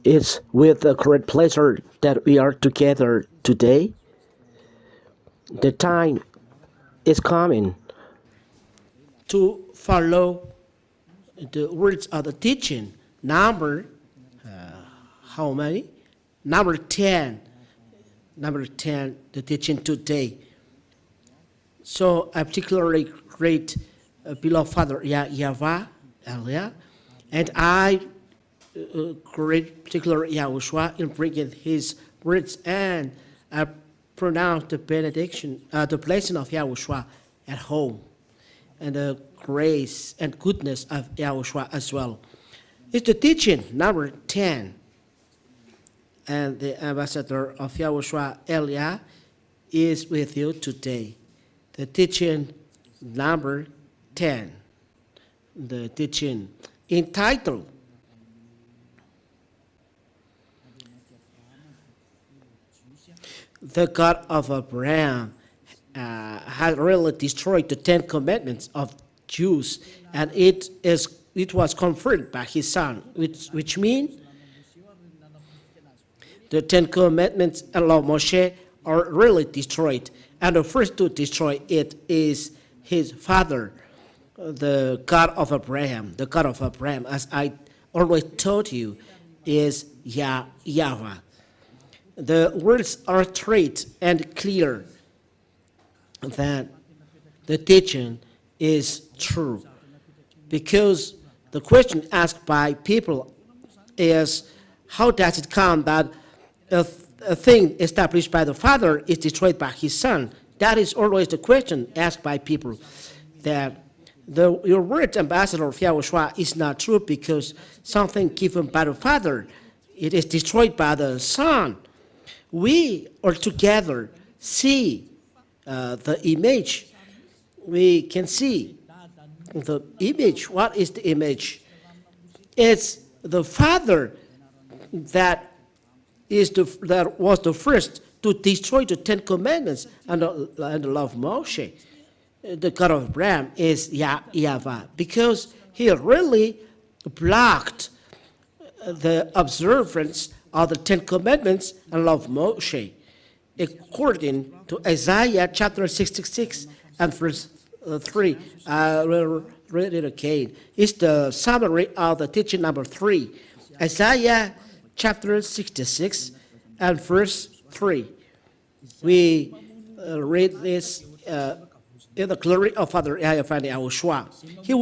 It's with a great pleasure that we are together today. The time is coming to follow the words of the teaching. Number, how many? Number 10. Number 10, the teaching today. So I particularly great beloved Father YAHVAH earlier, and I great particular YAHOSHUAH in bringing his words, and I pronounce the benediction, the blessing of YAHOSHUAH at home, and the grace and goodness of YAHOSHUAH as well. It's the teaching number 10, and the ambassador of YAHOSHUAH, Elia, is with you today. The teaching number 10, the teaching entitled The God of Abraham had really destroyed the 10 commandments of Jews, and it was confirmed by his son, which means the 10 commandments and law of Moshe are really destroyed, and the first to destroy it is his father, the God of Abraham. The God of Abraham, as I always told you, is YAHVAH. The words are straight and clear that the teaching is true, because the question asked by people is, how does it come that a thing established by the Father is destroyed by his Son? That is always the question asked by people, that your word, ambassador of YAHOSHUAH, is not true because something given by the Father, it is destroyed by the Son. We are together see the image. We can see the image. What is the image? It's the Father that was the first to destroy the 10 commandments and the law of Moshe. The God of Abraham is YAHVAH, because he really blocked the observance of the 10 commandments and law of Moshe, according to Isaiah chapter 66 and verse 3. I will read it again. It's the summary of the teaching number 3. Isaiah chapter 66 and verse 3. We read this in the glory of Father YAHOSHUAH. He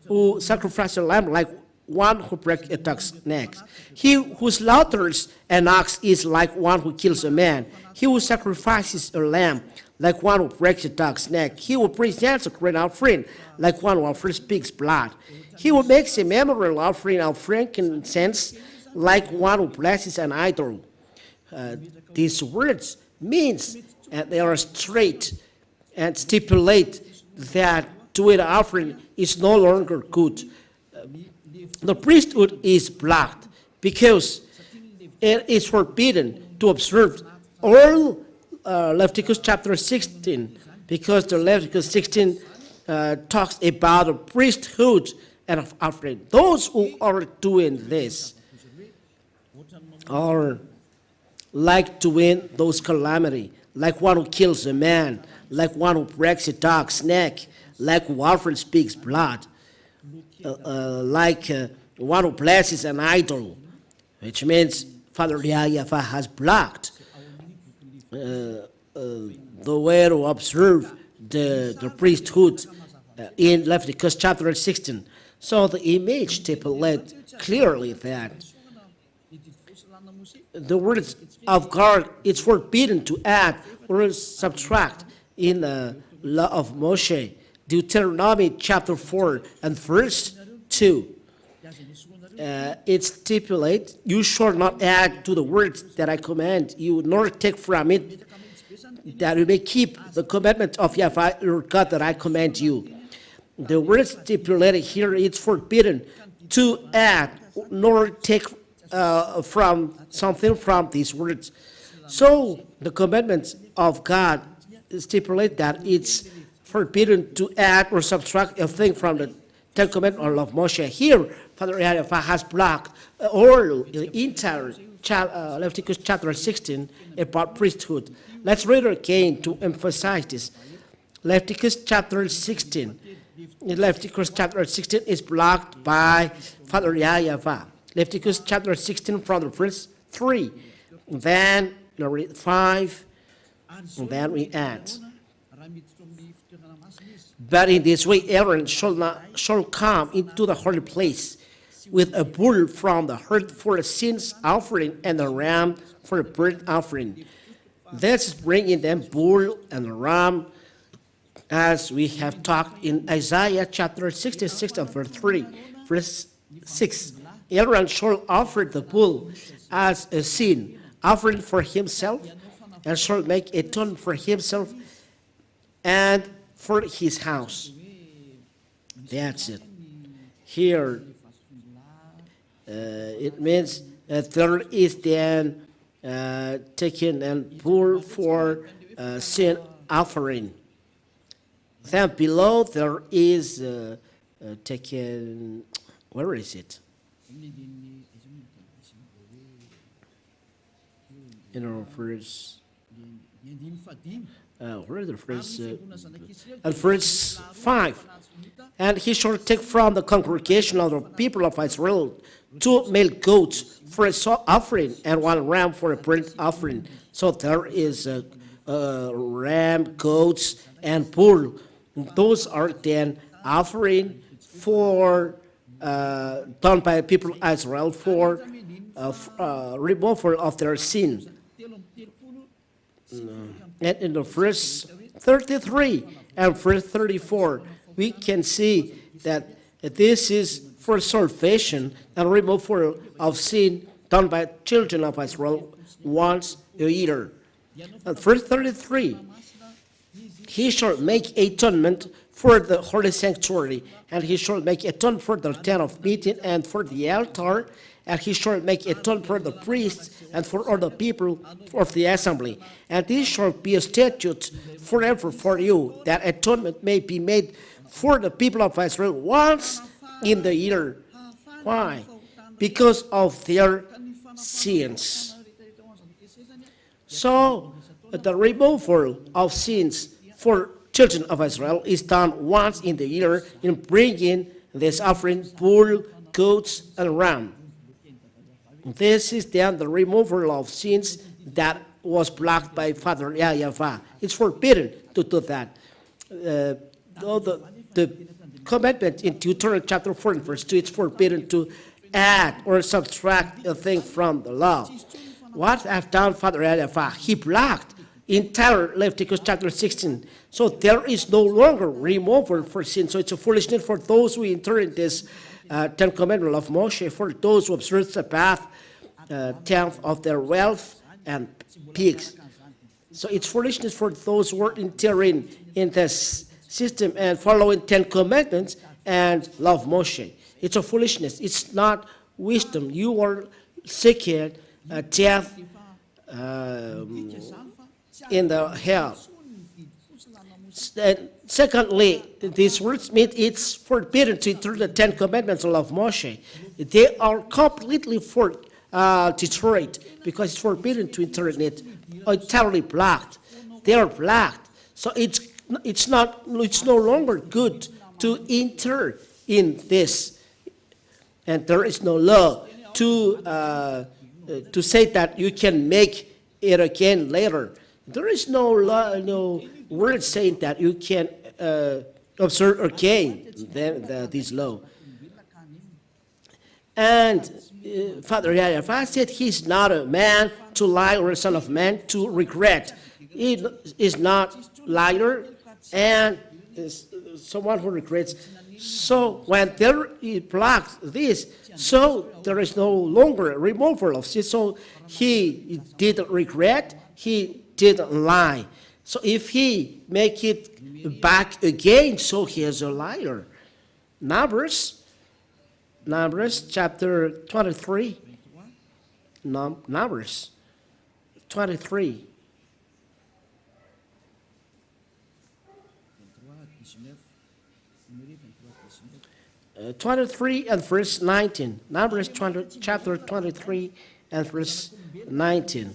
who sacrificed a lamb like one who breaks a dog's neck. He who slaughters an ox is like one who kills a man. He who sacrifices a lamb like one who breaks a dog's neck. He who presents a grain offering like one who offers pig's blood. He who makes a memorial offering of frankincense like one who blesses an idol. These words means, and they are straight and stipulate that doing an offering is no longer good. The priesthood is blocked because it is forbidden to observe all Leviticus chapter 16, because the Leviticus 16 talks about the priesthood and offering. Those who are doing this are like to win those calamity, like one who kills a man, like one who breaks a dog's neck, like who offers pig's blood, like one who blesses an idol, which means Father YAHVAH has blocked the way to observe the priesthood in Leviticus chapter 16. So the image stipulates clearly that the words of God, it's forbidden to add or subtract in the law of Moshe. Deuteronomy chapter 4 and verse 2. It stipulates, you shall not add to the words that I command you, nor take from it, that you may keep the commandment of YAHVAH your God that I command you. The word stipulated here, it's forbidden to add nor take from something from these words. So the commandments of God stipulate that it's forbidden to add or subtract a thing from the Ten Commandments or law of Moshe. Here, Father YAHVAH has blocked all the entire Leviticus chapter 16 about priesthood. Let's read it again to emphasize this. Leviticus chapter 16. Leviticus chapter 16 is blocked by Father YAHVAH. Leviticus chapter 16 from the verse 3. Then read 5. And then we add. But in this way Aaron shall come into the holy place with a bull from the herd for a sins offering and a ram for a burnt offering. Let's bring in them bull and a ram, as we have talked in Isaiah chapter 66 and verse 3. Verse 6. Aaron shall offer the bull as a sin offering for himself, and shall make atonement for himself and for his house. That's it. Here, it means that there is then taken and bull for sin offering. Then below there is taken, where is it? In our verse, where is the verse? At verse 5. And he shall take from the congregation of the people of Israel 2 male goats for a offering and 1 ram for a burnt offering. So there is ram, goats, and bull. Those are then offering for done by people of Israel for removal of their sin. And in the verse 33 and verse 34, we can see that this is for salvation and removal of sin done by children of Israel once a year. And verse 33, he shall make atonement for the holy sanctuary, and he shall make atonement for the tent of meeting and for the altar, and he shall make atonement for the priests and for all the people of the assembly. And this shall be a statute forever for you, that atonement may be made for the people of Israel once in the year. Why? Because of their sins. So, the removal of sins for children of Israel is done once in the year in bringing this offering, bull, goats, and ram. This is then the removal of sins that was blocked by Father YAHVAH. It's forbidden to do that. The commandment in Deuteronomy chapter 4 and verse 2, it's forbidden to add or subtract a thing from the law. What have done Father YAHVAH? He blocked entire Leviticus chapter 16. So there is no longer removal for sin. So it's a foolishness for those who enter in this Ten Commandments of Moshe, for those who observe the path, tenth of their wealth and pigs. So it's foolishness for those who are entering in this system and following Ten Commandments and love Moshe. It's a foolishness. It's not wisdom. You are seeking death in the hell. Secondly, these words mean it's forbidden to enter the Ten Commandments of Moshe. They are completely destroyed because it's forbidden to enter in it. Entirely blocked. They are blocked. So it's no longer good to enter in this, and there is no law to say that you can make it again later. There is no law, no word saying that you can observe again this law. And Father YAHVAH said he's not a man to lie or a son of man to regret. He is not liar and is someone who regrets. So when he blocks this, so there is no longer a removal of sin. So he didn't regret, he didn't lie. So if he make it back again, so he is a liar. Numbers chapter 23. Numbers 23. 23 and verse 19. Numbers 20, chapter 23 and verse 19.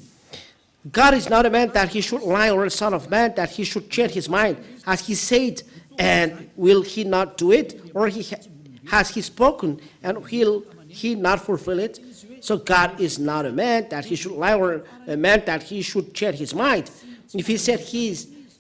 God is not a man that he should lie, or a son of man that he should change his mind. Has he said, and will he not do it? Or has he spoken, and will he not fulfill it? So God is not a man that he should lie, or a man that he should change his mind. If he said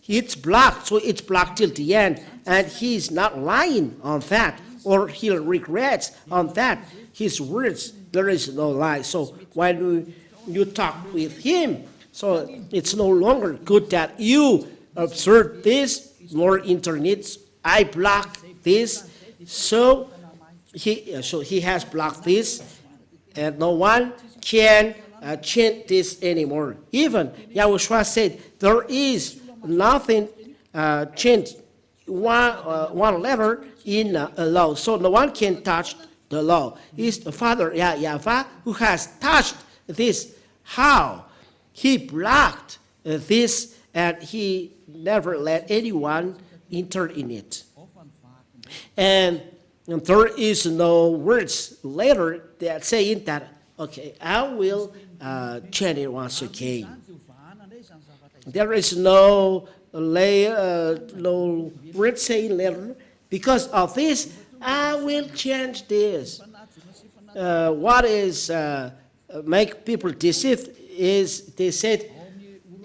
it's blocked, so it's blocked till the end, and he's not lying on that, or he regrets on that. His words, there is no lie. So when you talk with him, so it's no longer good that you observe this, nor internet. I block this, so he has blocked this, and no one can change this anymore. Even Yahushua said there is nothing changed one letter in a law, so no one can touch the law. It's the Father YAHVAH who has touched this. How? He blocked this, and he never let anyone enter in it. And there is no words later that saying that, okay, I will change it once again. There is no word saying later, because of this, I will change this. What is make people deceived is they said,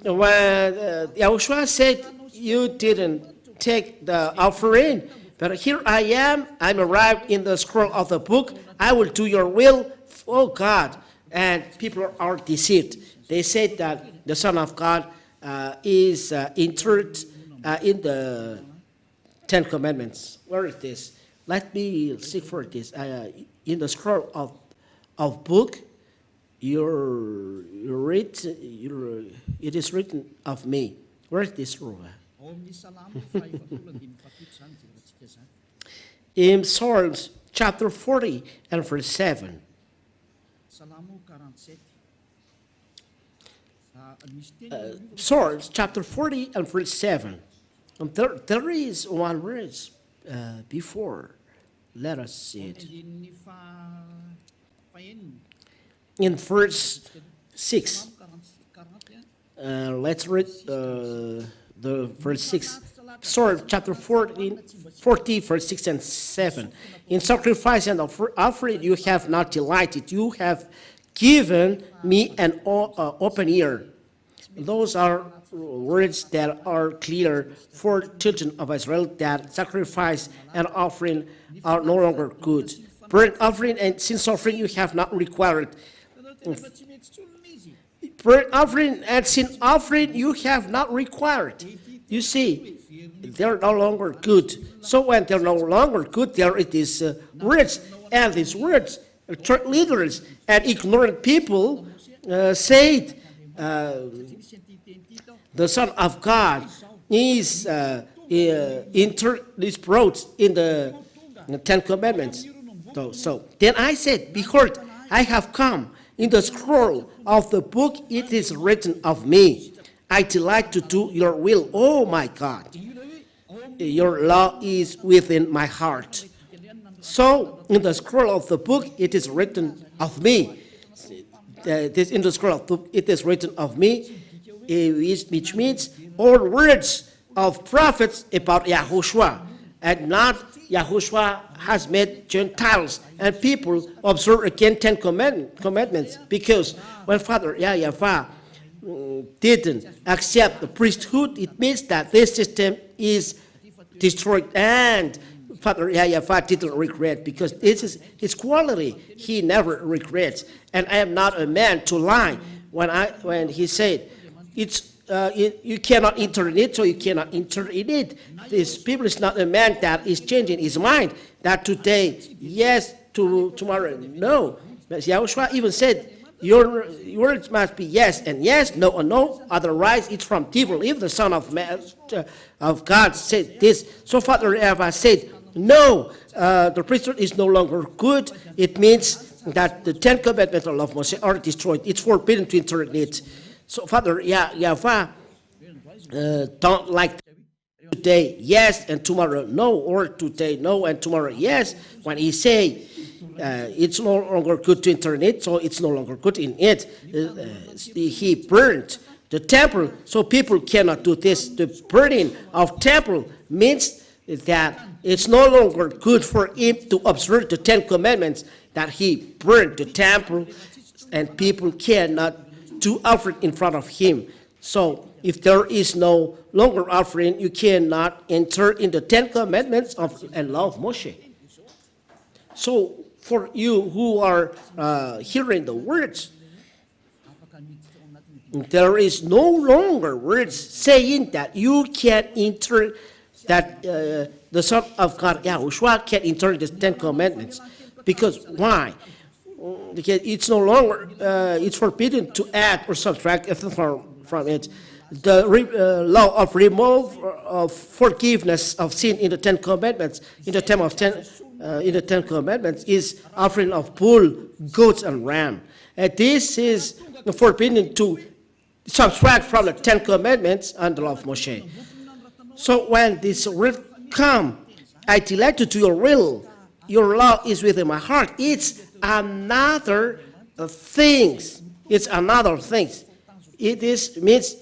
when Yahushua said, you didn't take the offering, but here I am, I'm arrived in the scroll of the book, I will do your will, oh God. And people are deceived. They said that the Son of God is entered in the Ten Commandments. Where is this? Let me seek for this. In the scroll of book, it is written of me. Where is this rule? In Psalms chapter 40 and verse 7. Psalms chapter 40 and verse 7. And there is one verse before. Let us see it. In verse 6. Let's read the verse 6. Psalm chapter 40, verse 6 and 7. In sacrifice and offering you have not delighted. You have given me an open ear. Those are words that are clear for children of Israel, that sacrifice and offering are no longer good. Burnt offering and sin offering you have not required. Burnt offering and sin offering you have not required. You see, they're no longer good. So when they're no longer good, there it is words, and these words, church leaders and ignorant people said the Son of God is brought in the Ten Commandments. So then I said, behold, I have come. In the scroll of the book it is written of me. I delight to do your will, oh my God. Your law is within my heart. So in the scroll of the book it is written of me. In the scroll of the book it is written of me, which means all words of prophets about YAHOSHUAH, and not YAHOSHUAH has made Gentiles and people observe again 10 commandments, because when Father YAHVAH didn't accept the priesthood, it means that this system is destroyed, and Father YAHVAH didn't regret, because this is his quality. He never regrets, and I am not a man to lie. When he said, you cannot enter in it, so you cannot enter in it. This people is not a man that is changing his mind, that today, yes, tomorrow, no. But Yahushua even said, your words must be yes and yes, no and no, otherwise it's from devil. If the Son of Man, of God said this, so Father YAHVAH said, no, the priesthood is no longer good. It means that the 10 commandments of Moses are destroyed. It's forbidden to enter in it. So Father YAHVAH don't like today yes and tomorrow no, or today no and tomorrow yes. When he say it's no longer good to enter in it, so it's no longer good in it. He burned the temple, so people cannot do this. The burning of temple means that it's no longer good for him to observe the 10 Commandments, that he burned the temple, and people cannot do offering in front of him. So if there is no longer offering, you cannot enter in the 10 Commandments and law of Moshe. So for you who are hearing the words, there is no longer words saying that you can enter, that the Son of God, Yahushua, can enter the 10 Commandments. Because why? Because it's no longer, it's forbidden to add or subtract anything from it. The law of removal of forgiveness of sin in the 10 Commandments, in the 10 Commandments, is offering of bull, goats, and ram. And this is forbidden to subtract from the 10 Commandments and the law of Moshe. So when this will come, I delight to do your will. Your law is within my heart. It's another thing. It's another thing. It is means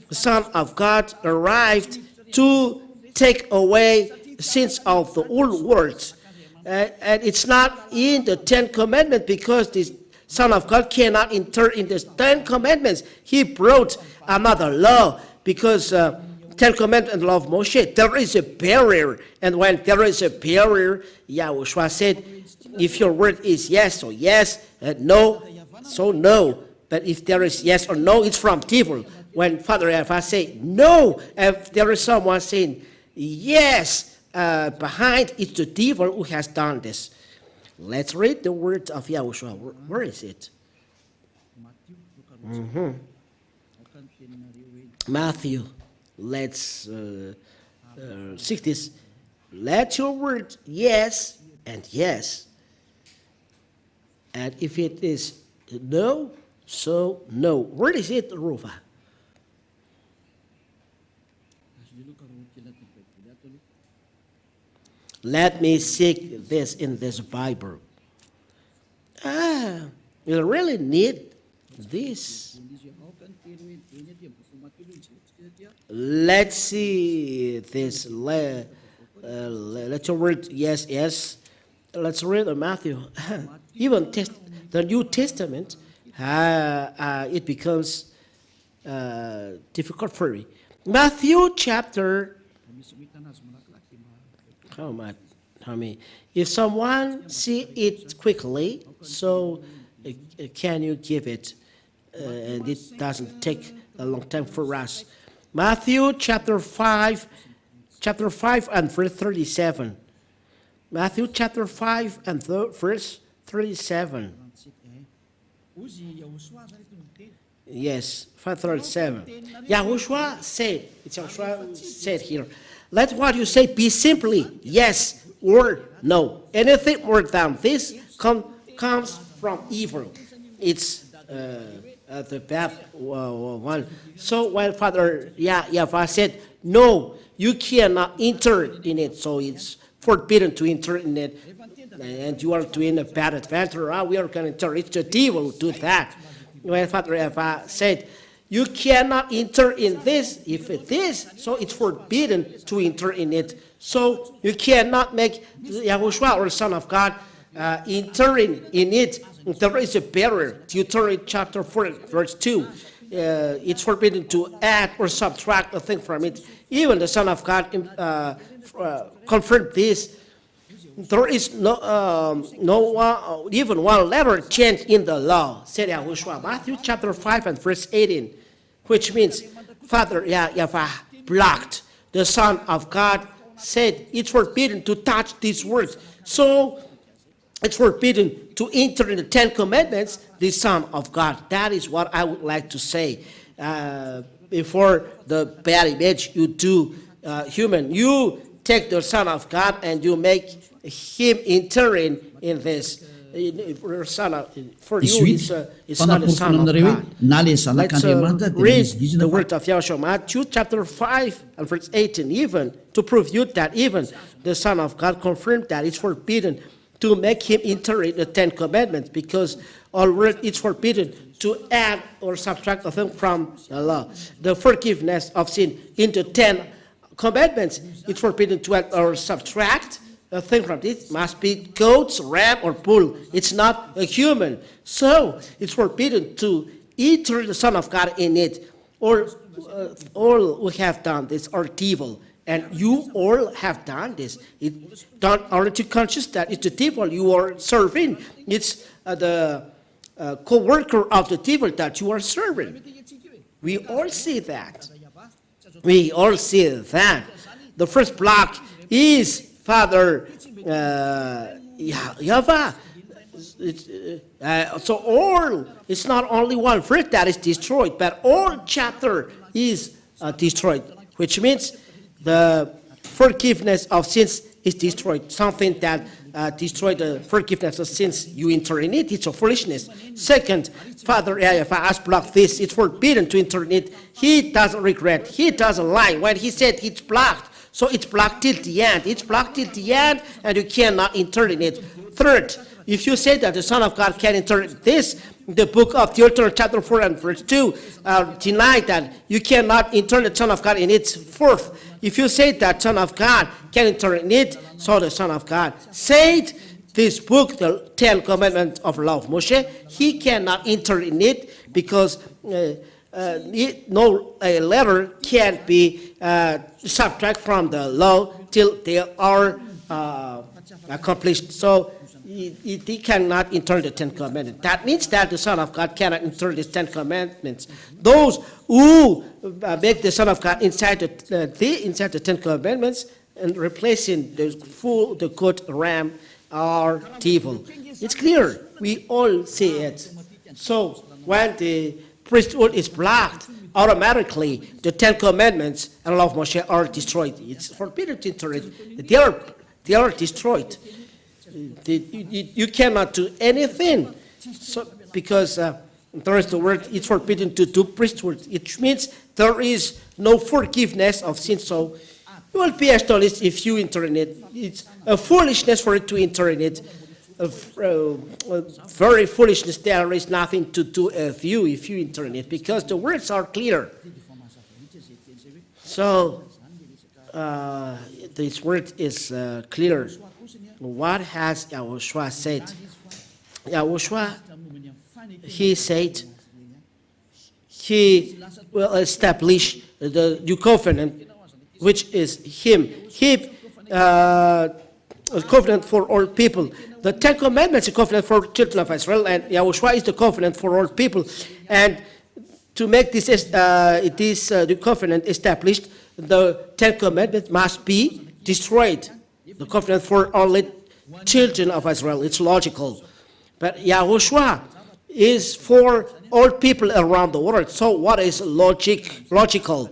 the Son of God arrived to take away sins of the old world. And it's not in the 10 Commandments, because the Son of God cannot enter in the 10 Commandments. He brought another law, because 10 Commandments and the law of Moshe, there is a barrier. And when there is a barrier, YAHOSHUAH said, if your word is yes, so yes, and no, so no. But if there is yes or no, it's from devil. When Father YAHVAH say no, if there is someone saying yes, behind, it's the devil who has done this. Let's read the words of YAHOSHUAH. Where is it? Matthew. Let's see this. Let your word yes and yes. And if it is no, so no. Where is it, Ruva? Let me seek this in this Bible. You really need this. Let's see this. Let your word yes, yes. Let's read Matthew. Even the New Testament, it becomes difficult for me. Matthew chapter. How many? If someone see it quickly, so can you give it? And it doesn't take a long time for us. Matthew chapter 5 and verse 37. Matthew chapter 5 and verse 37. Yes, 537. YAHOSHUAH said, it's YAHOSHUAH said here, let what you say be simply yes or no. Anything more than this comes from evil. It's the bad one. So when Father YAHVAH said, no, you cannot enter in it, so it's forbidden to enter in it, and you are doing a bad adventure, we are going to enter. It's the devil who do that. When Father YAHVAH said, you cannot enter in this, if it is, so it's forbidden to enter in it. So you cannot make YAHOSHUAH or Son of God entering in it. There is a barrier. Deuteronomy chapter 4, verse 2. It's forbidden to add or subtract a thing from it. Even the Son of God confirmed this. There is even one letter changed in the law, said YAHOSHUAH. Matthew chapter 5 and verse 18, which means Father YAHVAH blocked. The Son of God said it's forbidden to touch these words. So it's forbidden to enter in the 10 Commandments, the Son of God. That is what I would like to say. Before the bad image you do human, you take the Son of God and you make him entering in this for you, it's not the Son of God. Let's read the word of Yahushua, Matthew chapter 5 and verse 18, even to prove you that even the Son of God confirmed that it's forbidden to make him enter in the 10 commandments, because already it's forbidden to add or subtract a thing from the law. The forgiveness of sin into 10 commandments, it's forbidden to add or subtract a thing from it. Must be goats, ram, or bull. It's not a human. So it's forbidden to enter the Son of God in it. Or all who have done this are evil. And you all have done this. Aren't you conscious that it's the devil you are serving? It's the co-worker of the devil that you are serving. We all see that. We all see that. The first block is Father YAHVAH. So all, it's not only one verse that is destroyed, but all chapter is destroyed, which means the forgiveness of sins is destroyed. Something that destroyed the forgiveness of sins, you enter in it, it's a foolishness. Second, Father YAHVAH has blocked this. It's forbidden to enter in it. He doesn't regret. He doesn't lie when he said it's blocked. So it's blocked till the end. It's blocked till the end, and you cannot enter in it. Third, if you say that the Son of God can enter this, the book of Deuteronomy chapter 4 and verse 2 deny that you cannot enter the Son of God in it. Fourth, if you say that Son of God can enter in it, so the Son of God said this book, the 10 commandments of law of Moshe, he cannot enter in it because no letter can be subtract from the law till they are accomplished. So he cannot enter the 10 commandments. That means that the Son of God cannot enter the 10 commandments. Those who make the Son of God inside the 10 commandments and replacing the goat, ram, are evil. It's clear. We all see it. So when the priesthood is blocked, automatically the 10 commandments and law of Moshe are destroyed. It's forbidden to enter it. They are destroyed. You cannot do anything. So because there is the word, it's forbidden to do priesthood. It means there is no forgiveness of sin. So you will be astonished if you enter in it. It's a foolishness for it to enter in it. Very foolishness. There is nothing to do with you if you enter in it, because the words are clear. So this word is clear. What has YAHOSHUAH said? YAHOSHUAH, he said he will establish the new covenant, which is him. A covenant for all people. The 10 commandments is a covenant for children of Israel, and YAHOSHUAH is the covenant for all people. And to make this the covenant established, the 10 commandments must be destroyed. The covenant for only children of Israel. It's logical. But YAHOSHUAH is for all people around the world. So what is logical?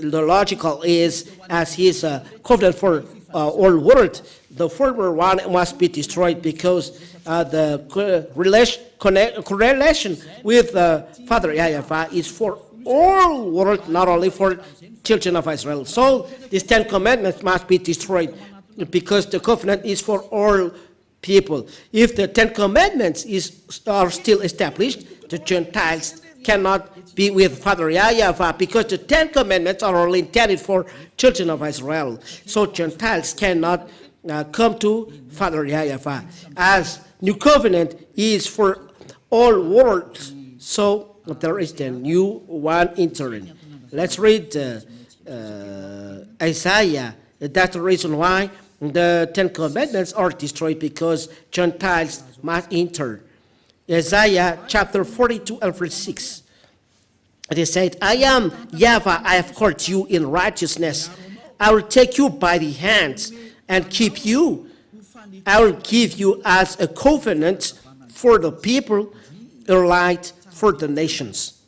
The logical is, as he is a covenant for all world, the former one must be destroyed, because the correlation with Father YAHVAH is for all world, not only for children of Israel. So these 10 commandments must be destroyed, because the covenant is for all people. If the 10 commandments are still established, the Gentiles cannot be with Father YAHVAH, because the 10 commandments are only intended for children of Israel. So Gentiles cannot come to Father YAHVAH, as new covenant is for all worlds. So there is the new one entering. Let's read Isaiah. That's the reason why the 10 commandments are destroyed, because Gentiles must enter. Isaiah chapter 42 and verse 6. It is said, I am YAHVAH, I have called you in righteousness. I will take you by the hands and keep you. I will give you as a covenant for the people, a light for the nations.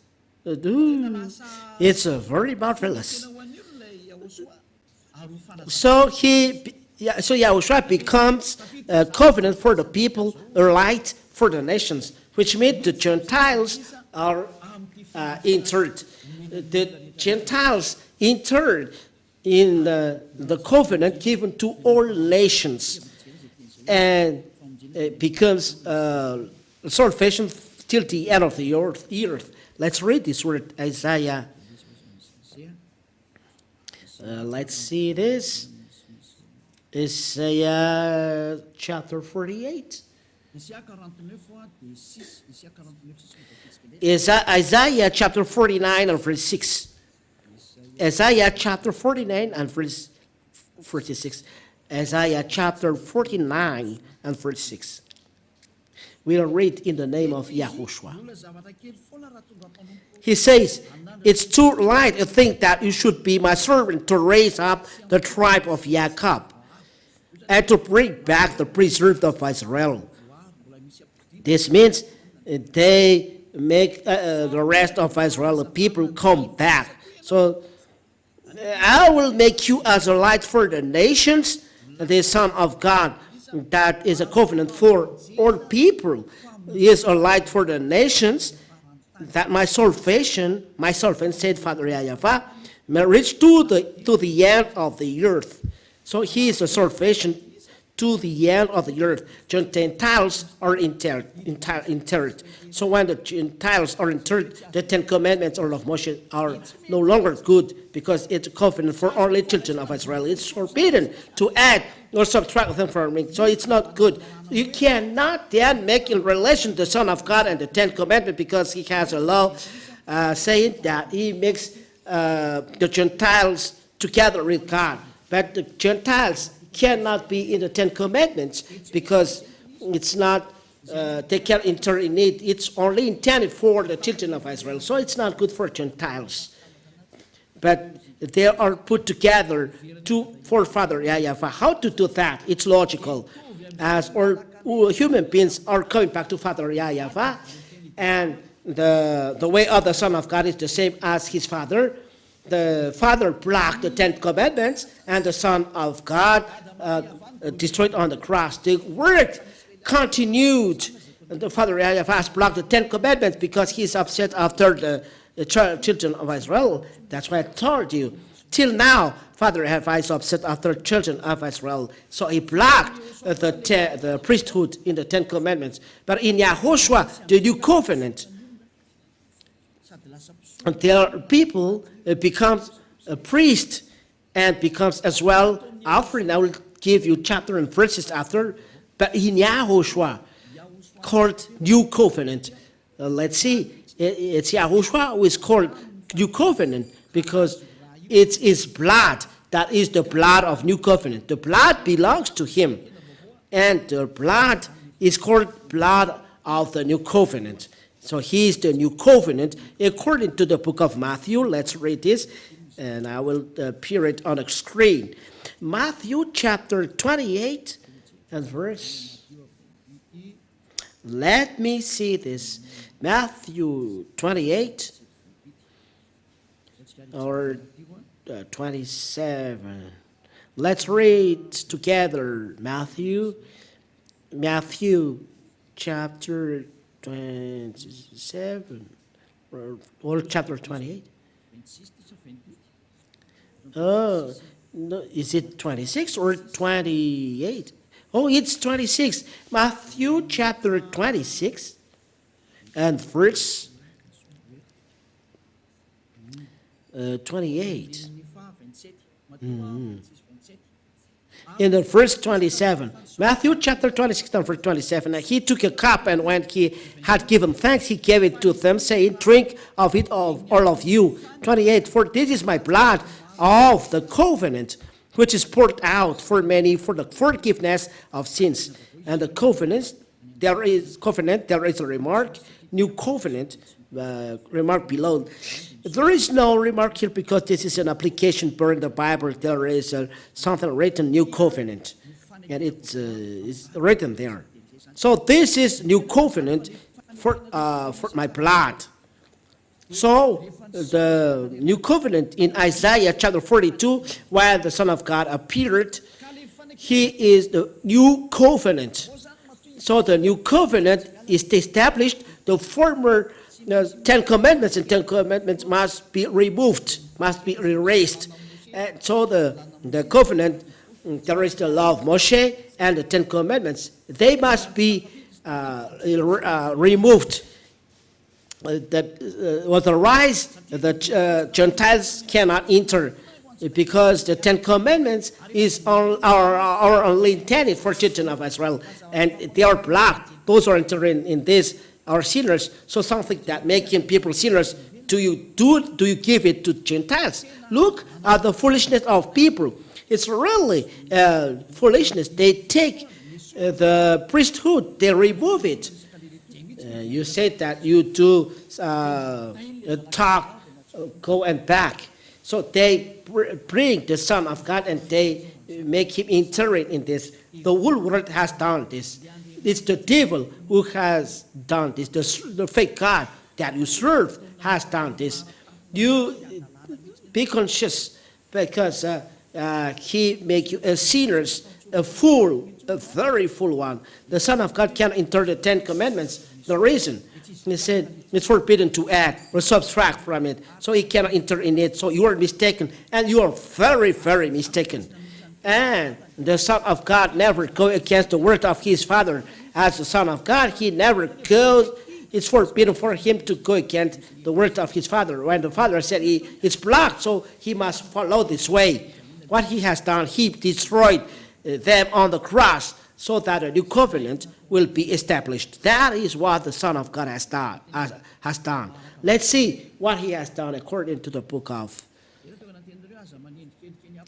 It's very marvelous. So he Yeah, so Yahushua becomes a covenant for the people, a light for the nations, which means the Gentiles are entered. The Gentiles entered in the covenant given to all nations, and it becomes salvation till the end of the earth. Let's read this word, Isaiah. Let's see this. Isaiah chapter 48. Isaiah chapter 49 and verse 6. Isaiah chapter 49 and verse 46. Isaiah chapter 49 and verse 6. We'll read in the name of YAHOSHUAH. He says, it's too light to think that you should be my servant to raise up the tribe of Jacob and to bring back the preserved of Israel. This means they make the rest of Israel, the people, come back. So I will make you as a light for the nations, the Son of God. That is a covenant for all people. He is a light for the nations, that my salvation, said Father YAHVAH, may reach to the end of the earth. So he is a salvation to the end of the earth. Gentiles are interred. So when the Gentiles are interred, the Ten Commandments or of Moshe are no longer good, because it's a covenant for only children of Israel. It's forbidden to add or subtract them from it. So it's not good. You cannot then make in relation the Son of God and the Ten Commandments, because he has a law saying that he makes the Gentiles together with God. But the Gentiles cannot be in the Ten Commandments, because it's not, they can't enter in it. It's only intended for the children of Israel. So it's not good for Gentiles. But they are put together for Father YAHVAH. How to do that? It's logical. As all human beings are coming back to Father YAHVAH, and the way of the Son of God is the same as his Father. The Father blocked the Ten Commandments, and the Son of God destroyed on the cross. The work continued. The Father YAHVAH blocked the Ten Commandments because he's upset after the children of Israel. That's why I told you. Till now, Father YAHVAH is upset after children of Israel. So he blocked the priesthood in the Ten Commandments. But in YAHOSHUAH, the new covenant, until people becomes a priest and becomes as well offering. I will give you chapter and verses after. But in YAHOSHUAH, called new covenant. Let's see. It's YAHOSHUAH who is called new covenant, because it's his blood that is the blood of new covenant. The blood belongs to him, and the blood is called blood of the new covenant. So he is the new covenant according to the book of Matthew. Let's read this, and I will appear it on the screen. Matthew chapter 28 and verse. Let me see this. Matthew 28 or 27. Let's read together Matthew chapter 27 or chapter 28. Oh, no, is it 26 or 28? Oh, it's 26. Matthew chapter 26 and verse 28. In the verse 27, Matthew chapter 26 and verse 27, and he took a cup, and when he had given thanks, he gave it to them, saying, drink of it, of all of you. 28, for this is my blood of the covenant, which is poured out for many for the forgiveness of sins. And the covenant, there is a remark, new covenant, remark below. There is no remark here because this is an application per the Bible. There is something written, new covenant, and it's written there. So this is new covenant for my blood. So the new covenant in Isaiah chapter 42, while the Son of God appeared, He is the new covenant. So the new covenant is established. The former 10 commandments and 10 commandments must be removed, must be erased. And so the covenant, there is the law of Moshe and the 10 commandments. They must be removed. Otherwise, the Gentiles cannot enter, because the 10 commandments are only intended for children of Israel, and they are blocked. Those who are entering in this are sinners. So something that making people sinners, do you give it to Gentiles? Look at the foolishness of people. It's really foolishness. They take the priesthood, they remove it. You said that you do talk, go and back. So they bring the Son of God and they make him entering in this. The whole world has done this. It's the devil who has done this. The fake God that you serve has done this. You be conscious, because he make you a sinners, a fool, a very fool one. The Son of God cannot enter the 10 commandments. The reason, he said, it's forbidden to add or subtract from it. So he cannot enter in it. So you are mistaken, and you are very, very mistaken. And the Son of God never goes against the word of his Father. As the Son of God, he never goes. It's forbidden for him to go against the word of his Father. When the Father said it's blocked, so he must follow this way. What he has done, he destroyed them on the cross, so that a new covenant will be established. That is what the Son of God has done. Let's see what he has done according to the book of.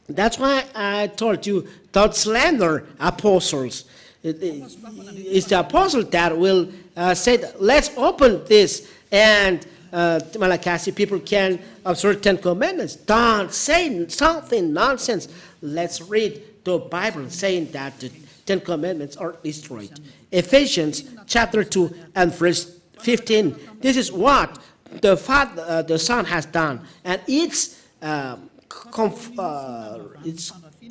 That's why I told you, don't slander apostles. It's the apostle that will say, let's open this, and Malachi people can observe 10 commandments. Don't say something nonsense. Let's read the Bible saying that the 10 commandments are destroyed. Ephesians chapter 2 and verse 15. This is what the Son has done, and it's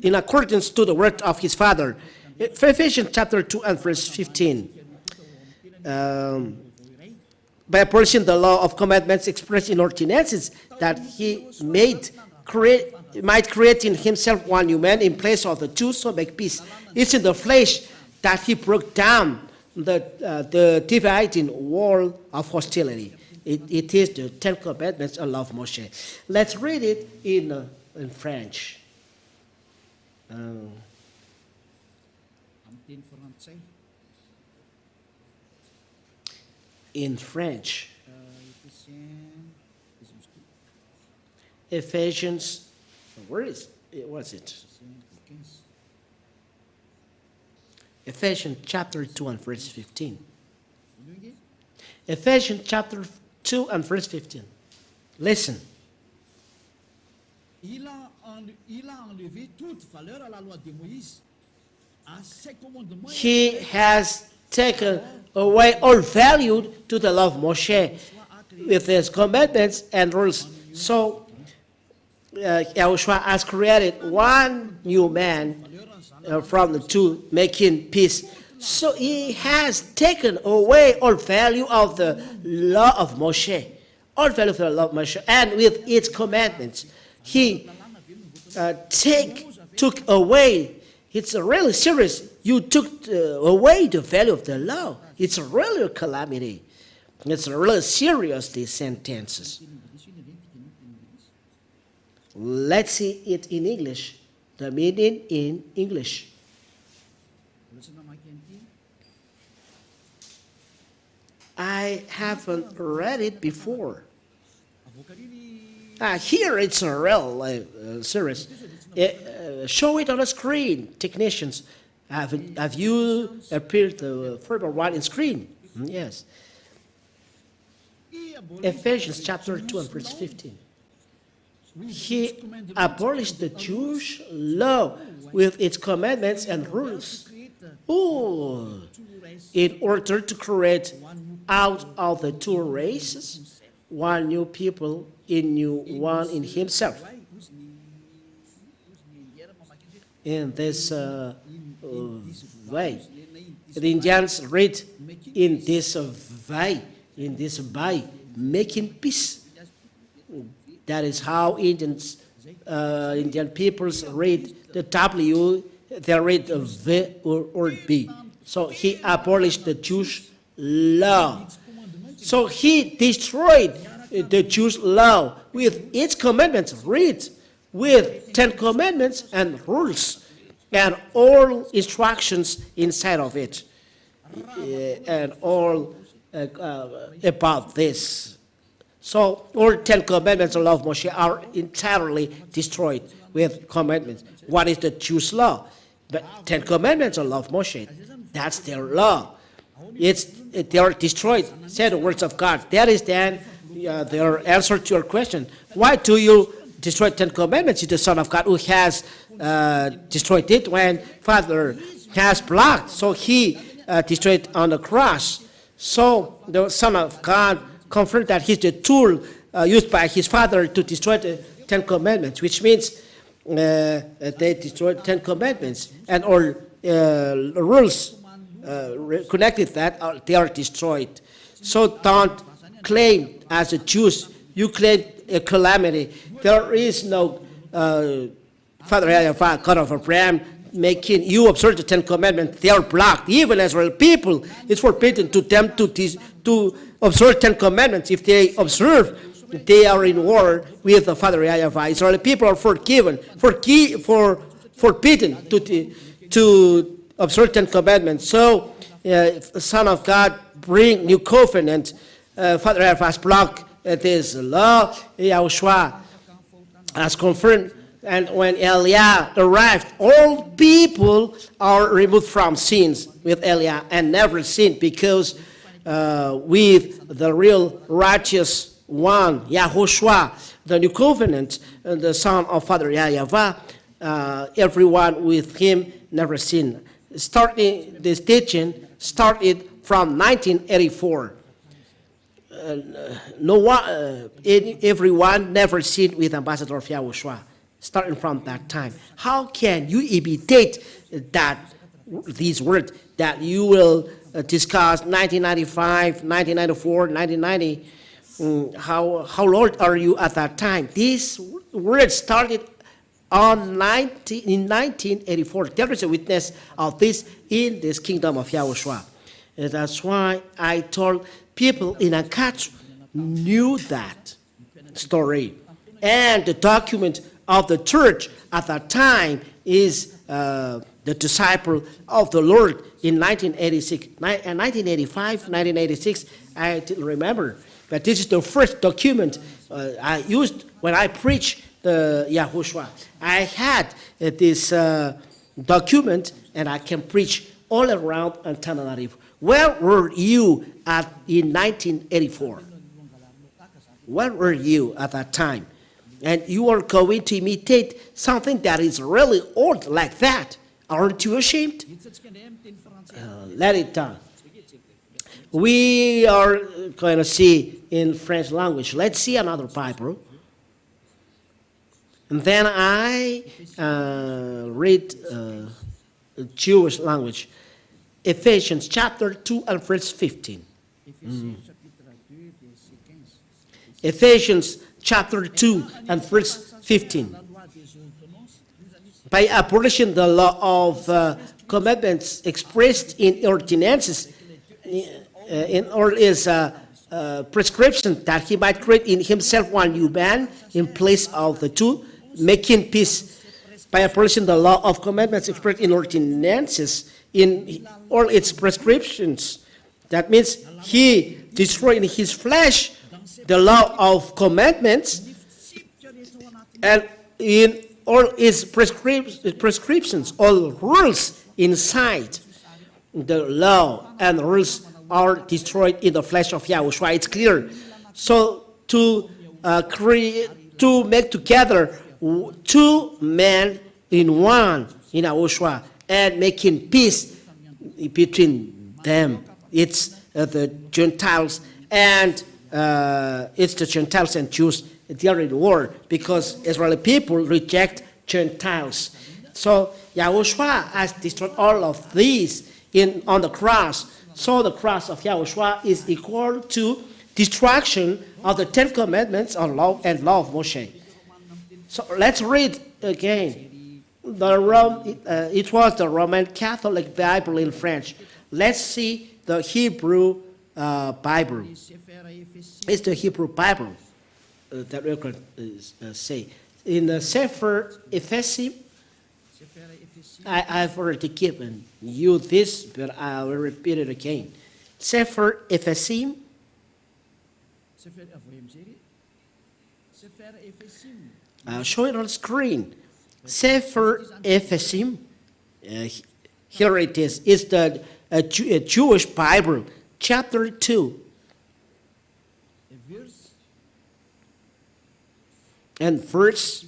in accordance to the word of his Father. Ephesians chapter 2 and verse 15. By abolishing the law of commandments expressed in ordinances, that he might create in himself one new man in place of the two, so make peace. It's in the flesh that he broke down the dividing wall of hostility. It is the 10 commandments and law of Moshe. Let's read it in French. In French. Ephesians, where is it? Was it? Ephesians chapter 2 and verse 15. Ephesians chapter 2 and verse 15. Listen. Il a enlevé toute valeur à la loi de Moïse, à ses commandements. He has taken away all value to the law of Moshe with his commandments and rules. So YAHOSHUAH has created one new man from the two, making peace. So he has taken away all value of the law of Moshe, all value of the law of Moshe, and with its commandments. He took away. It's really serious. You took away the value of the law. It's really a calamity. It's really serious, these sentences. Let's see it in English. The meaning in English. I haven't read it before. Here it's a real serious. Show it on the screen, technicians. Have you appeared the further one in screen? Yes. Ephesians chapter 2 and verse 15. He abolished the Jewish law with its commandments and rules. Oh, in order to create out of the two races one new people, in new one in himself. in this way. The Indians read in this way, making peace. That is how Indian peoples read the W, they read the V or B. So he abolished the Jewish law. So he destroyed the Jewish law with its commandments, read with 10 commandments and rules and all instructions inside of it, and all about this. So all 10 commandments of the law of Moshe are entirely destroyed with commandments. What is the Jewish law? The 10 commandments of the law of Moshe. That's their law. They are destroyed, say the words of God. That is then their answer to your question. Why do you destroy 10 commandments? It's the Son of God who has destroyed it when Father has blocked. So he destroyed on the cross. So the Son of God confirmed that he's the tool used by his Father to destroy the 10 commandments, which means they destroyed 10 commandments, and all rules connected that they are destroyed. So don't claim as a Jews, you claim a calamity. There is no Father YAHVAH, God of Abraham, making you observe the 10 commandments. They are blocked. Even Israel people, it's forbidden to them to observe 10 commandments. If they observe, they are in war with the Father YAHVAH. Israeli people are forbidden to observe 10 commandments. So, Son of God, bring new covenant. Father YAHVAH blocked this law. YAHOSHUAH has confirmed. And when Eliah arrived, all people are removed from sins with Eliah and never sinned, because with the real righteous one, YAHOSHUAH, the new covenant, the son of Father YAHVAH, everyone with him never sinned. Starting this teaching started from 1984. Everyone never sinned with Ambassador of YAHOSHUAH. Starting from that time, how can you imitate these words that you will discuss 1995, 1994, 1990? How old are you at that time? These words started in 1984. There is a witness of this in this kingdom of YAHOSHUAH. And that's why I told people in Ankatsu knew that story. And the document of the church at that time is the disciple of the Lord in 1986, 1985, 1986, I didn't remember. But this is the first document I used when I preached the YAHOSHUAH. I had this document, and I can preach all around Antananarivo. Where were you in 1984? Where were you at that time? And you are going to imitate something that is really old like that. Aren't you ashamed? Let it down. We are going to see in French language. Let's see another Bible. And then I read Jewish language. Ephesians chapter 2 and verse 15. Ephesians chapter 2 and verse 15. By abolishing the law of commandments expressed in ordinances, in all his prescription, that he might create in himself one new man in place of the two, making peace. By abolishing the law of commandments expressed in ordinances, in all its prescriptions. That means he destroyed in his flesh the law of commandments, and in all its prescriptions, all rules inside the law and rules are destroyed in the flesh of YAHOSHUAH. It's clear. So to make together two men in one in YAHOSHUAH and making peace between them. It's the Gentiles and Jews. They are in war because Israeli people reject Gentiles. So Yahushua has destroyed all of these on the cross. So the cross of Yahushua is equal to destruction of the 10 commandments and law of Moshe. So let's read again. It was the Roman Catholic Bible in French. Let's see the Hebrew Bible. It's the Hebrew Bible that we could say. In the Sefer Ephesim, I've already given you this, but I will repeat it again. Sefer Ephesim. I'll show it on screen. Sefer Ephesim. Here it is. It's the Jewish Bible, chapter 2. And verse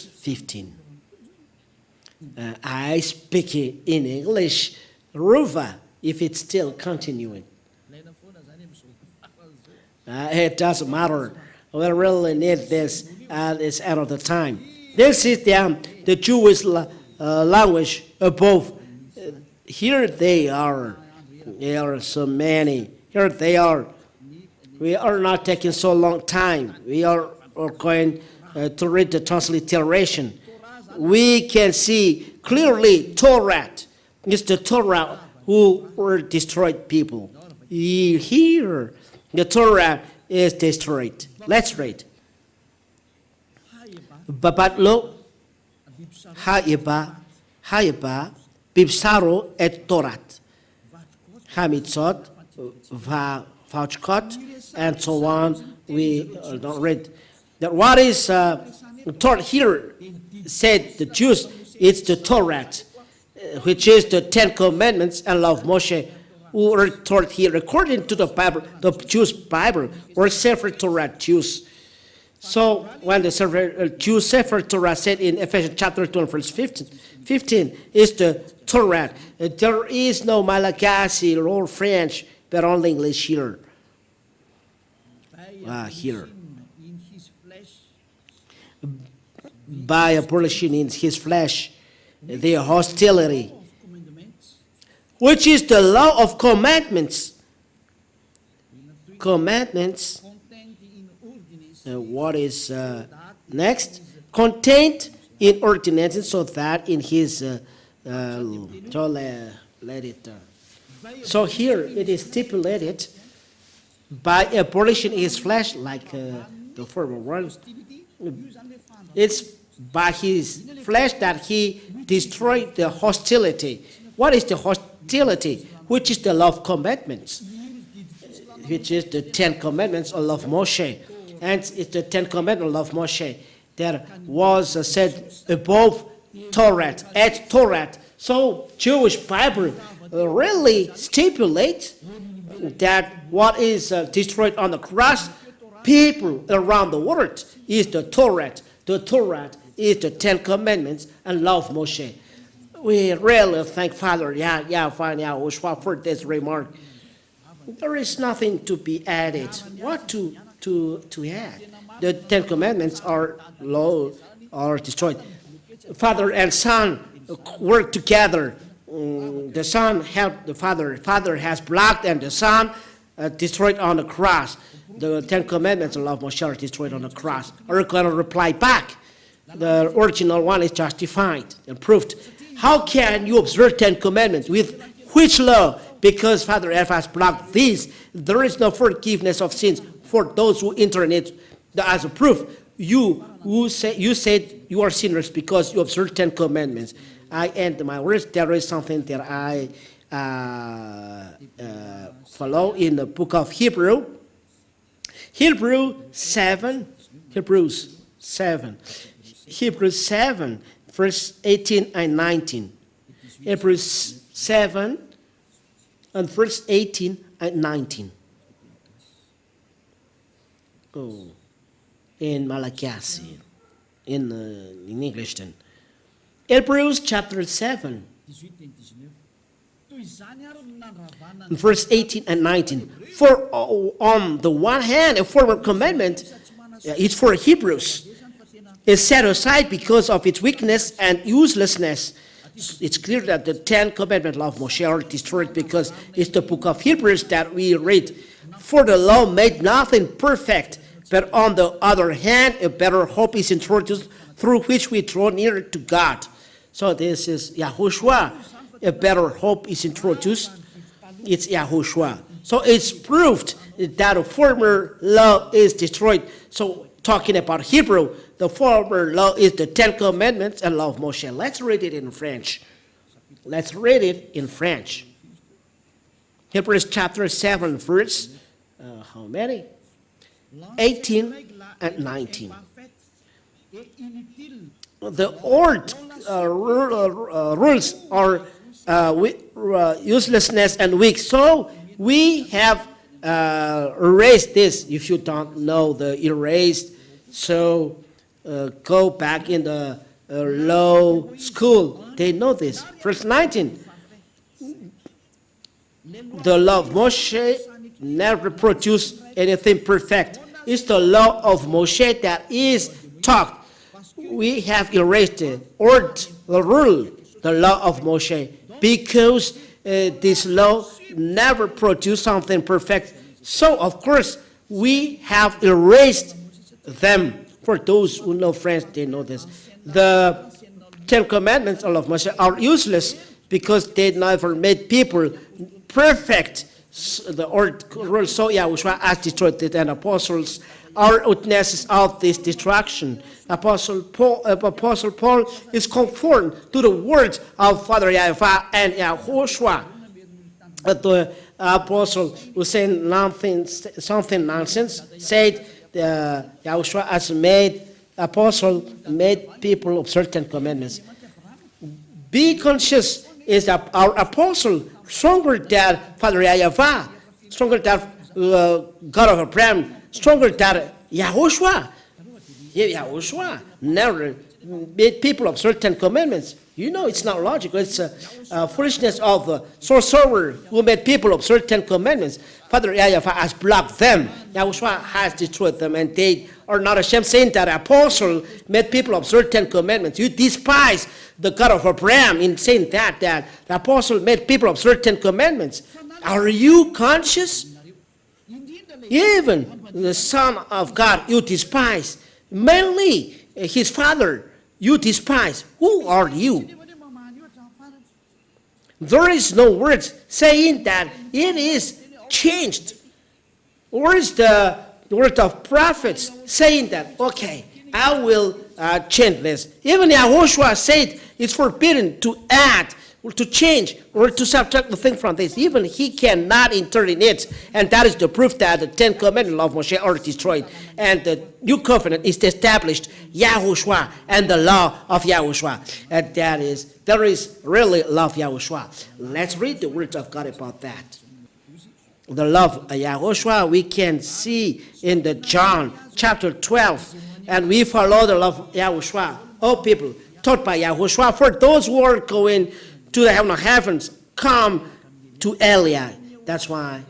15. I speak it in English, Ruva, if it's still continuing. It doesn't matter. We really need this at this end of the time. This is the Jewish language above. Here they are. There are so many. Here they are. We are not taking so long time. We are going to read the transliteration. We can see clearly Torah. It's the Torah who were destroyed people. Here, the Torah is destroyed. Let's read. Babatlo, Haiba, Bibsaro et Torat, Hamitzot, Vauchkot, and so on. We don't read. That what is taught here, said the Jews, it's the Torah, which is the 10 Commandments and law of Moshe, who were taught here according to the Bible, the Jewish Bible, or Sefer Torah Jews. So when the Jews Sefer Torah said in Ephesians chapter 2 verse 15 is the Torah. There is no Malagasy or French, but only English here. Here. By abolishing in his flesh the hostility, which is the law of commandments. Commandments. What is next? Contained in ordinances, so that in his so here it is stipulated by abolishing his flesh, like the former one. It's by his flesh that he destroyed the hostility. What is the hostility? Which is the law of commandments, which is the 10 commandments of law of Moshe. And it's the 10 commandments of Moshe that was said above Torah, at Torah. So Jewish Bible really stipulates that what is destroyed on the cross, people around the world, is the Torah. The Torah is the 10 commandments and law of Moshe. We really thank Father YAHVAH for this remark. There is nothing to be added. What to add? The 10 commandments are destroyed. Father and Son work together. The Son helped the Father. Father has blocked, and the Son destroyed on the cross. The 10 commandments of Moshe are destroyed on the cross. Are going to reply back. The original one is justified and proved. How can you observe 10 commandments? With which law? Because Father F has blocked these. There is no forgiveness of sins for those who enter in it. As a proof, you said you are sinners because you observe 10 commandments. I end my words. There is something that I follow in the book of Hebrews 7, verse 18 and 19. Hebrews 7 and verse 18 and 19. Oh, in Malagasy, in English then. Hebrews chapter 7, verse 18 and 19. For on the one hand, a former commandment is for Hebrews, is set aside because of its weakness and uselessness. It's clear that the 10 Commandments of Moshe are destroyed because it's the book of Hebrews that we read. For the law made nothing perfect, but on the other hand, a better hope is introduced through which we draw nearer to God. So this is YAHOSHUAH. A better hope is introduced. It's YAHOSHUAH. So it's proved that the former law is destroyed. So talking about Hebrew, the former law is the 10 Commandments and law of Moshe. Let's read it in French. Let's read it in French. Hebrews chapter 7, verse, how many? 18 and 19. The old rules are uselessness and weak. So we have erased this. If you don't know the erased, so go back in the law school. They know this. Verse 19. The law of Moshe never produced anything perfect. It's the law of Moshe that is taught. We have erased the rule, the law of Moshe, because this law never produced something perfect. So, of course, we have erased them. For those who know French, they know this. The 10 Commandments of Moshe are useless because they never made people perfect. The old rule, so YAHOSHUAH has destroyed it, and apostles are witnesses of this destruction. Apostle Paul is conformed to the words of Father YAHVAH and YAHOSHUAH. The apostle who said something nonsense said YAHOSHUAH has made people of certain commandments. Be conscious is that our apostle stronger than Father YAHVAH, stronger than God of Abraham, stronger than YAHOSHUAH. YAHOSHUAH never made people of certain commandments. You know, it's not logical. It's foolishness of a sorcerer who made people of certain commandments. Father YAHVAH has blocked them. YAHOSHUAH has destroyed them, and they are not ashamed saying that apostle made people of certain commandments. You despise the God of Abraham in saying that the apostle made people of certain commandments. Are you conscious? Even the Son of God you despise. Mainly his Father you despise. Who are you? There is no words saying that it is changed. Where is the word of prophets saying that, okay, I will change this? Even YAHOSHUAH said it's forbidden to add or to change or to subtract the thing from this. Even he cannot enter in it. And that is the proof that the 10 Commandments of Moshe are destroyed. And the new covenant is established, YAHOSHUAH and the law of YAHOSHUAH. And there is really law of YAHOSHUAH. Let's read the words of God about that. The love of YAHOSHUAH we can see in the John chapter 12. And we follow the love of YAHOSHUAH. Oh, people, taught by YAHOSHUAH. For those who are going to the heaven of heavens, come to Eliah. That's why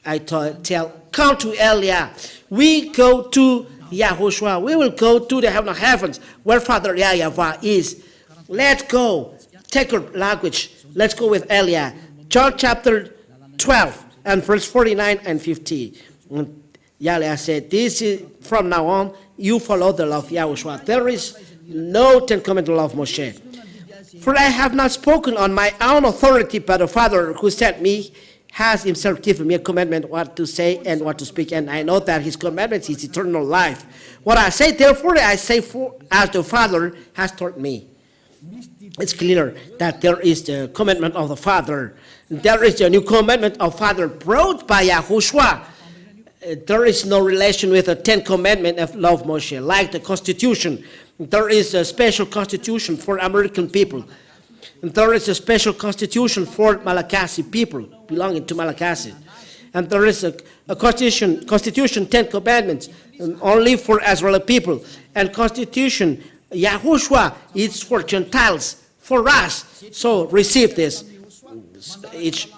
I tell, come to Eliah. We go to YAHOSHUAH. We will go to the heaven of heavens where Father YAHVAH is. Let's go. Take your language. Let's go with Eliah. John chapter 12 and verse 49 and 50. Eliah said, this is from now on, you follow the law of YAHOSHUAH. There is no 10 Commandments of Moshe. For I have not spoken on my own authority, but the Father who sent me has himself given me a commandment what to say and what to speak. And I know that his commandment is eternal life. What I say, therefore, I say for as the Father has taught me. It's clear that there is the commandment of the Father. There is the new commandment of Father brought by YAHOSHUAH. There is no relation with the 10 Commandments of law of Moshe, like the Constitution. There is a special constitution for American people. And there is a special constitution for Malagasy people belonging to Malagasy. And there is a constitution 10 commandments only for Israeli people. And constitution, YAHOSHUAH, is for Gentiles, for us. So receive this. Each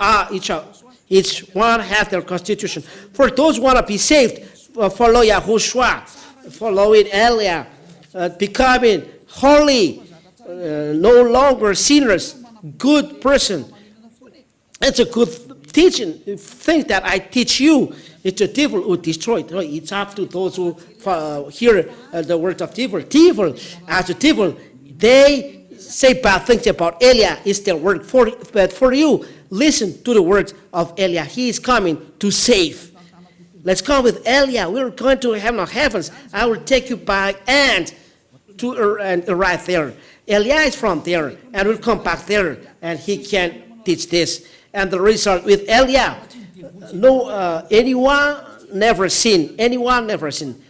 one has their constitution. For those who want to be saved, follow YAHOSHUAH, follow it Eliah. becoming holy, no longer sinners, good person. It's a good teaching thing that I teach you. It's the devil who destroyed. It's up to those who hear the words of devil. Devil, as the devil, they say bad things about Eliah. It's their word. But for you, listen to the words of Eliah. He is coming to save. Let's come with Eliah. We're going to heavens. I will take you by hand to and right there. Eliah is from there, and will come back there, and he can teach this. And the result with Eliah, anyone never sinned,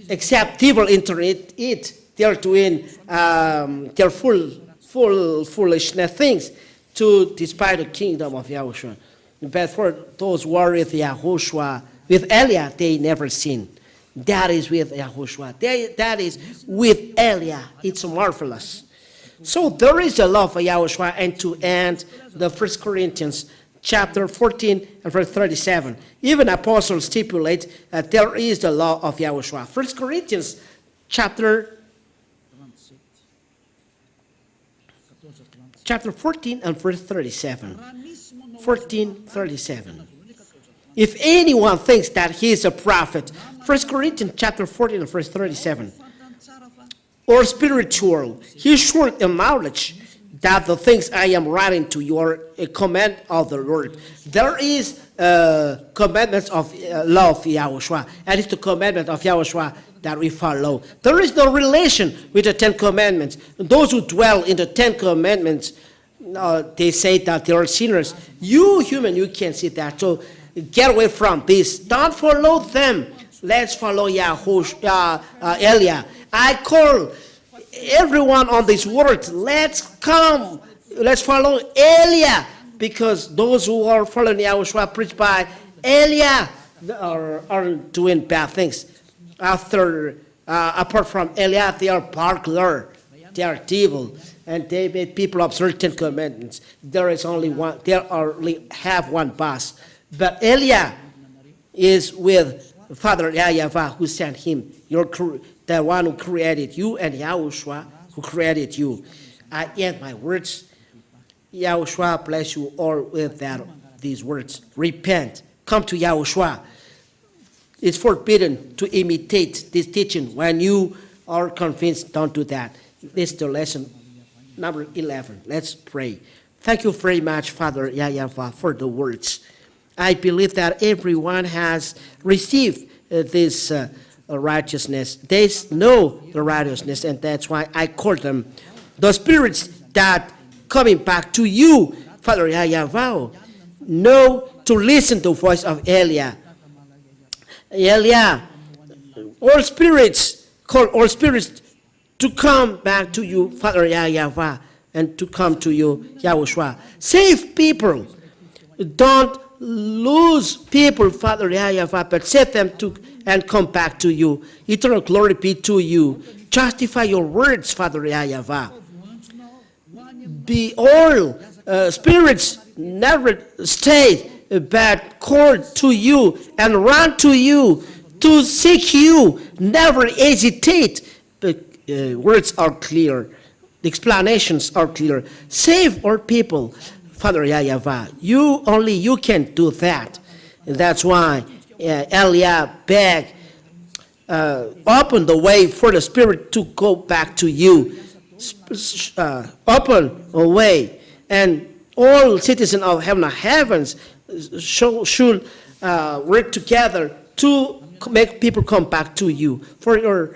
except devil enter it. They're doing their foolishness things to despite the kingdom of Yahushua. But for those who are with Yahushua, with Eliah, they never sin. That is with Yahushua. That is with Eliah. It's marvelous. So there is a love for Yahushua. And to end the 1 Corinthians chapter 14 and verse 37. Even apostles stipulate that there is the law of Yahushua. 1 Corinthians chapter 14 and verse 37. 14:37. If anyone thinks that he is a prophet, 1 Corinthians chapter 14 and verse 37, or spiritual, he should acknowledge that the things I am writing to you are a command of the Lord. There is commandments of law of Yahushua, and it's the commandment of Yahushua that we follow. There is no relation with the 10 commandments. Those who dwell in the 10 commandments, they say that they are sinners. You human, you can't see that. So get away from this. Don't follow them. Let's follow Yahushua, Eliah. I call everyone on this world. Let's come. Let's follow Eliah, because those who are following Yahushua preached by Eliah are doing bad things. Apart from Eliah, they are burglar. They are evil, and they made people observe 10 commandments. There is only one. They only have one boss. But Eliah is with Father YAHVAH, who sent him. The one who created you, and Yahushua who created you. I end my words. Yahushua bless you all with these words. Repent. Come to Yahushua. It's forbidden to imitate this teaching. When you are convinced, don't do that. This is the lesson number 11. Let's pray. Thank you very much, Father YAHVAH, for the words. I believe that everyone has received this righteousness. They know the righteousness, and that's why I call them the spirits that coming back to you, Father YAHVAH. Know to listen to the voice of Eliah. Eliah, all spirits, call all spirits to come back to you, Father YAHVAH, and to come to you, Yahushua. Save people. Don't lose people, Father YAHVAH, but set them to and come back to you. Eternal glory be to you. Justify your words, Father YAHVAH. Be all spirits never stay, but call to you and run to you to seek you. Never hesitate. The words are clear. The explanations are clear. Save our people, Father YAHVAH. Only you can do that. That's why Eliah begged, open the way for the Spirit to go back to you. Open a way, and all citizens of heavens should work together to make people come back to you. For your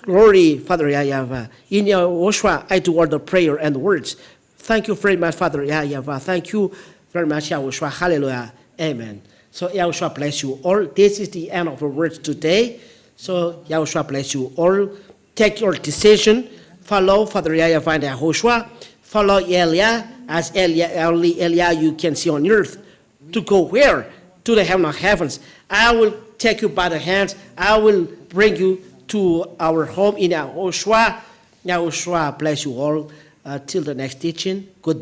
glory, Father YAHVAH. In YAHOSHUAH, I do all the prayer and words. Thank you very much, Father YAHVAH. Thank you very much, YAHOSHUAH. Hallelujah. Amen. So YAHOSHUAH bless you all. This is the end of our words today. So YAHOSHUAH bless you all. Take your decision. Follow Father YAHVAH and YAHOSHUAH. Follow Eliah, as only Eliah you can see on earth. To go where? To the heaven of heavens. I will take you by the hands. I will bring you to our home in YAHOSHUAH. YAHOSHUAH bless you all. Till the next teaching. Goodbye.